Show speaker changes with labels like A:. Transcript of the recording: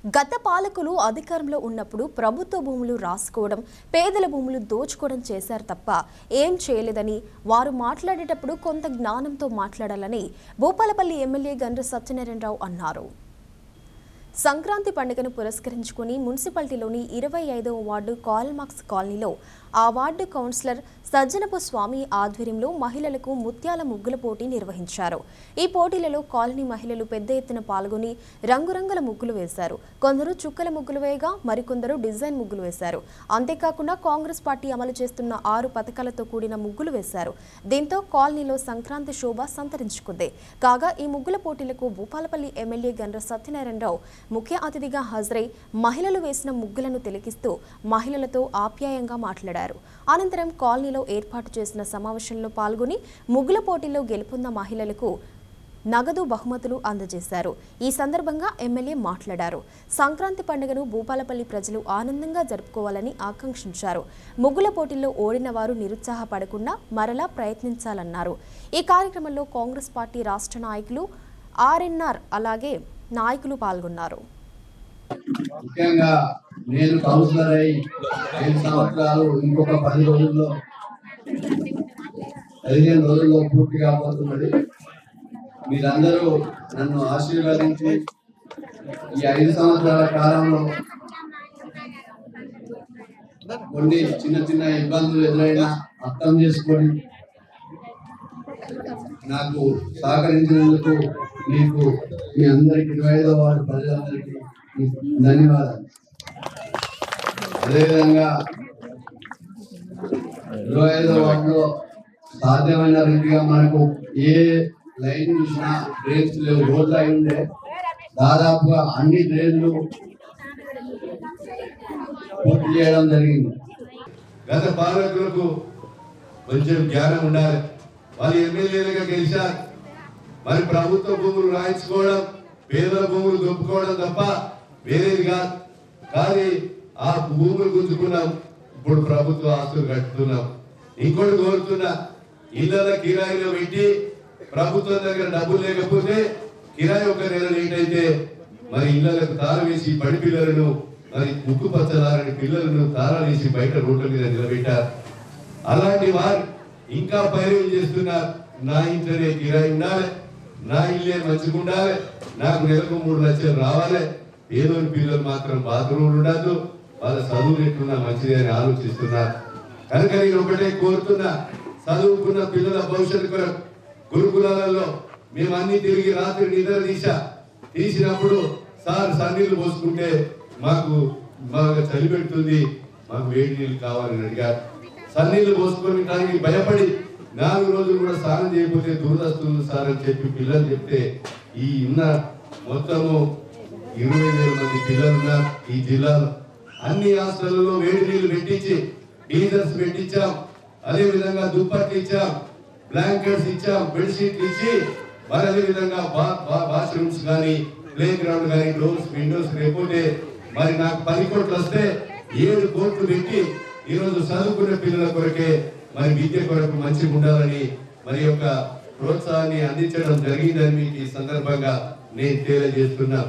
A: గత పాలకులు అధికారంలో ఉన్నప్పుడు ప్రభుత్వ భూములు రాసుకోవడం, పేదల భూములు దోచుకోవడం చేశారు తప్ప ఏం చేయలేదని, వారు మాట్లాడేటప్పుడు కొంత జ్ఞానంతో మాట్లాడాలని భూపాలపల్లి ఎమ్మెల్యే గండ్ర సత్యనారాయణరావు అన్నారు. సంక్రాంతి పండుగను పురస్కరించుకుని మున్సిపాలిటీలోని 25వ వార్డు కాల్మాక్స్ కాలనీలో ఆ వార్డు కౌన్సిలర్ సజ్జనపు స్వామి ఆధ్వర్యంలో మహిళలకు ముత్యాల ముగ్గుల పోటీ నిర్వహించారు. ఈ పోటీలలో కాలనీ మహిళలు పెద్ద ఎత్తున పాల్గొని రంగురంగుల ముగ్గులు వేశారు. కొందరు చుక్కల ముగ్గులు వేయగా మరికొందరు డిజైన్ ముగ్గులు వేశారు. అంతేకాకుండా కాంగ్రెస్ పార్టీ అమలు చేస్తున్న 6 పథకాలతో కూడిన ముగ్గులు వేశారు. దీంతో కాలనీలో సంక్రాంతి శోభ సంతరించుకుంది. కాగా ఈ ముగ్గుల పోటీలకు భూపాలపల్లి ఎమ్మెల్యే గండ్ర సత్యనారాయణరావు ముఖ్య అతిథిగా హాజరై మహిళలు వేసిన ముగ్గులను తిలకిస్తూ మహిళలతో ఆప్యాయంగా మాట్లాడారు. అనంతరం కాలనీలో ఏర్పాటు చేసిన సమావేశంలో పాల్గొని ముగ్గుల పోటీలో గెలుపొందిన మహిళలకు నగదు బహుమతులు అందజేశారు. ఈ సందర్భంగా ఎమ్మెల్యే మాట్లాడారు. సంక్రాంతి పండుగను భూపాలపల్లి ప్రజలు ఆనందంగా జరుపుకోవాలని ఆకాంక్షించారు. ముగ్గుల పోటీల్లో ఓడిన వారు నిరుత్సాహపడకుండా మరలా ప్రయత్నించాలన్నారు. ఈ కార్యక్రమంలో కాంగ్రెస్ పార్టీ రాష్ట్ర నాయకులు ఆర్ఎన్ఆర్ అలాగే నాయకులు పాల్గొన్నారు.
B: ముఖ్యంగా నేను కౌన్సిలర్ అయి 5 సంవత్సరాలు ఇంకొక 10 రోజుల్లో 15 రోజుల్లో పూర్తి కాబోతున్నది. మీరందరూ నన్ను ఆశీర్వదించి ఈ 5 సంవత్సరాల కాలంలో కొన్ని చిన్న చిన్న ఇబ్బందులు ఎదురైనా అర్థం చేసుకొని నాకు సహకరించినందుకు మీకు మీ అందరికి 25వ వార్డు ప్రజలందరికీ ధన్యవాదాలు. అదేవిధంగా 25వ వార్డులో సాధ్యమైన రీతిగా మనకు ఏ లైన్ చూసినా డ్రైన్స్ లేవు, రోడ్లు అయి ఉండే దాదాపుగా అన్ని డ్రైన్లు పూర్తి చేయడం జరిగింది.
C: గత పాలకులకు కొంచెం జ్ఞానం ఉండాలి. వాళ్ళు ఎమ్మెల్యేలుగా గెలిచారు, మరి ప్రభుత్వ భూములు రాయించుకోవడం, పేదల భూములు దొప్పుకోవడం తప్ప వేరేది కాదు. కానీ ఆ భూములు గుంజుకున్నాం, ఇప్పుడు ప్రభుత్వ ఆస్తులు కట్టుతున్నాం. ఇంకోటి కోరుతున్నా, ఇళ్ళ కిరాయిలో పెట్టి ప్రభుత్వం దగ్గర డబ్బులు లేకపోతే కిరాయి ఒక నెల లేట్ అయితే మరి ఇళ్లకు తాళం వేసి బడి పిల్లలను మరి ముక్కు పచ్చలారని పిల్లలను తాళం వేసి బయట రోడ్ల మీద నిలబెట్టారు. అలాంటి వారు ఇంకా పైరవి చేస్తున్నారు. నా ఇంట్లోనే కిరాయి ఉండాలి, నా ఇల్లే మంచిగా ఉండాలి, నాకు నెలకు 3 లక్షలు రావాలి, ఏదో పిల్లలు మాత్రం బాత్రూమ్లు ఉండదు, వాళ్ళ చదువులు ఎట్లున్నా మంచిది అని ఆలోచిస్తున్నారు. కనుక నేను ఒకటే కోరుతున్నా, చదువుకున్న పిల్లల భవిష్యత్తు కొరకు గురుకులాలలో మేము అన్ని తిరిగి రాత్రి నిద్ర తీసినప్పుడు సార్ సన్నీళ్ళు పోసుకుంటే మాకు బాగా చలి పెడుతుంది, మాకు వేడి నీళ్ళు కావాలని అడిగారు. సన్నీళ్ళు పోసుకోవడానికి భయపడి 4 రోజులు కూడా స్నానం చేయకపోతే దురదస్తుంది సార్ అని చెప్పి పిల్లలు చెప్తే ఈ ఉన్న మొత్తము 20,000 మంది పిల్లలు ఉన్నారు ఈ జిల్లాలో. అన్ని హాస్టళ్లలో వేడి నీళ్లు పెట్టించి డీజర్స్ పెట్టించాం, అదే విధంగా దుప్పట్లు ఇచ్చాం, బ్లాంకెట్స్ ఇచ్చాం, బెడ్షీట్లు ఇచ్చి మరి అదే విధంగా వాష్రూమ్స్ కానీ ప్లే గ్రౌండ్ కానీ డోర్స్ విండోస్ లేకపోతే మరి నాకు 10 కోట్లు వస్తే 7 కోట్లు పెట్టి ఈరోజు చదువుకునే పిల్లల కొరకే మరి విద్య కొరకు మంచిగా ఉండాలని మరి యొక్క ప్రోత్సాహాన్ని అందించడం జరిగిందని మీకు ఈ సందర్భంగా నేను తెలియజేస్తున్నా.